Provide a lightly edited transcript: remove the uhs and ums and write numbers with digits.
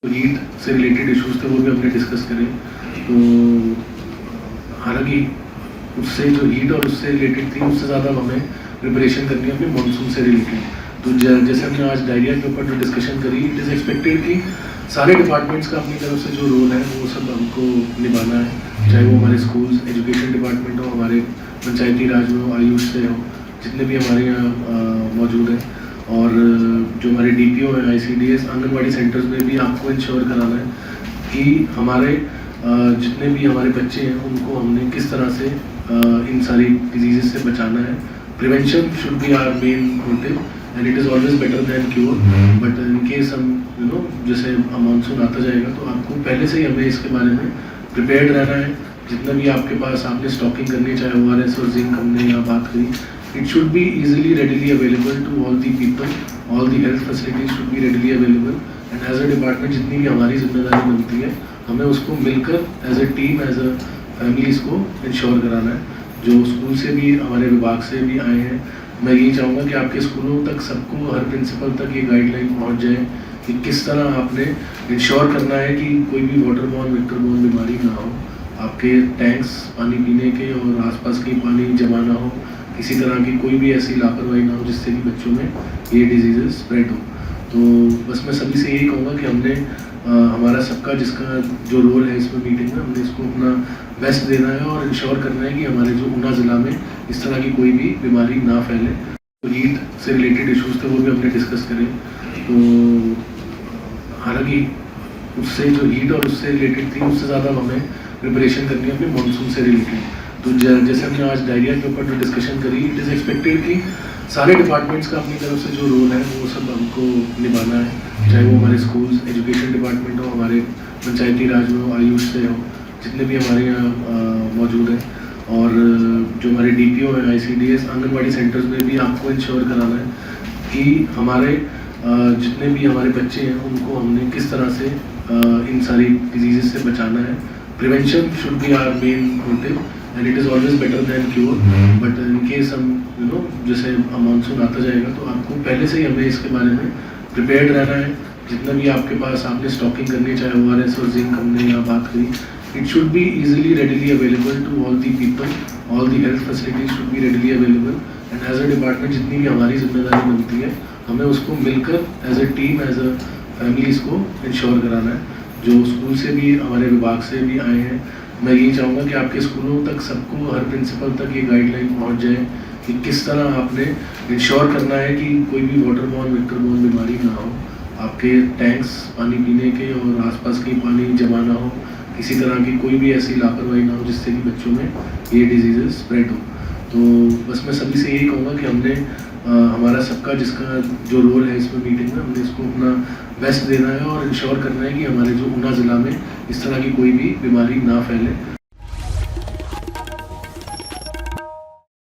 Heat से related issues थे वो भी हमने डिस्कस करे। तो हालांकि उससे जो हीट और उससे रिलेटेड थी उससे ज़्यादा हमें प्रिपरेशन करनी है अपने मानसून से रिलेटेड। तो जैसे हमने आज डायरिया के ऊपर जो डिस्कशन करी, इट इज़ एक्सपेक्टेड कि सारे डिपार्टमेंट्स का अपनी तरफ से जो रोल है वो सब हमको निभाना है, चाहे वो हमारे स्कूल्स, एजुकेशन डिपार्टमेंट हो, हमारे पंचायती राज में हो, आयुष से हो, जितने भी हमारे यहाँ मौजूद हैं, और जो हमारे DPO हैं, ICDS, आंगनबाड़ी सेंटर्स में भी आपको इंश्योर कराना है कि हमारे जितने भी हमारे बच्चे हैं उनको हमने किस तरह से इन सारी डिजीज़ से बचाना है। Prevention should be our main motive and it is always better than cure. But in case हम जैसे मानसून आता जाएगा तो आपको पहले से ही हमें इसके बारे में प्रिपेयर्ड रहना है। जितना भी आपके पास आपने स्टॉकिंग करनी है, चाहे ORS और जिंक हमने यहाँ बात करी, it should be easily readily available to all the people, all the health facilities should be readily available, and as a department जितनी भी हमारी जिम्मेदारी बनती है हमें उसको मिलकर as a team, as a family इसको इंश्योर कराना है। जो स्कूल से भी, हमारे विभाग से भी आए हैं, मैं यही चाहूँगा कि आपके स्कूलों तक सबको, हर प्रिंसिपल तक ये गाइडलाइन पहुँच जाए कि किस तरह आपने इंश्योर करना है कि कोई भी वाटरबॉर्न, वेक्टरबॉर्न बीमारी ना हो, आपके टैंक्स पानी पीने के और आसपास की पानी जमा ना हो, किसी तरह की कोई भी ऐसी लापरवाही ना हो जिससे कि बच्चों में ये डिजीज़ेस स्प्रेड हो। तो बस मैं सभी से यही कहूँगा कि हमने हमारा सबका जिसका जो रोल है इसमें मीटिंग में, हमने इसको अपना बेस्ट देना है और इंश्योर करना है कि हमारे जो ऊना ज़िला में इस तरह की कोई भी बीमारी ना फैले। तो हीट से रिलेटेड इश्यूज थे वो भी हमने डिस्कस करे। तो हालांकि उससे जो हीट और उससे रिलेटेड थी उससे ज़्यादा हमें प्रिपरेशन करनी है अपने मानसून से रिलेटेड। तो जैसे हमने आज डायरिया के ऊपर जो डिस्कशन करी, इट इज़ एक्सपेक्टेड कि सारे डिपार्टमेंट्स का अपनी तरफ से जो रोल है वो सब हमको निभाना है, चाहे वो हमारे स्कूल्स, एजुकेशन डिपार्टमेंट हो, हमारे पंचायती राज में हो, आयुष से हो, जितने भी हमारे यहाँ मौजूद हैं, और जो हमारे DPO हैं, ICDS, आंगनबाड़ी सेंटर्स में भी आपको इंश्योर कराना है कि हमारे जितने भी हमारे बच्चे हैं उनको हमने किस तरह से इन सारी डिजीज़ से बचाना है। Prevention should be our main motive and it is always better than cure. But in case हम जैसे मानसून आता जाएगा तो आपको पहले से ही हमें इसके बारे में प्रिपेयर्ड रहना है। जितना भी आपके पास आपने स्टॉकिंग करनी है, चाहे ORS और जिंक हमने यहाँ बात करी, it should be easily readily available to all the people, all the health facilities should be readily available, and as a department जितनी भी हमारी जिम्मेदारी बनती है हमें उसको मिलकर as a team, as a family इसको इंश्योर कराना है। जो स्कूल से भी, हमारे विभाग से भी आए हैं, मैं यही चाहूँगा कि आपके स्कूलों तक सबको, हर प्रिंसिपल तक ये गाइडलाइन पहुँच जाए कि किस तरह आपने इंश्योर करना है कि कोई भी वाटरबॉर्न, वेक्टरबॉर्न बीमारी ना हो, आपके टैंक्स पानी पीने के और आसपास की पानी जमा ना हो, किसी तरह की कोई भी ऐसी लापरवाही ना हो जिससे कि बच्चों में ये डिजीज़ेस स्प्रेड हो। तो बस मैं सभी से यही कहूँगा कि हमने हमारा सबका जिसका जो रोल है इसमें मीटिंग में, हमने इसको अपना बेस्ट देना है और इंश्योर करना है कि हमारे जो ऊना ज़िला में इस तरह की कोई भी बीमारी ना फैले।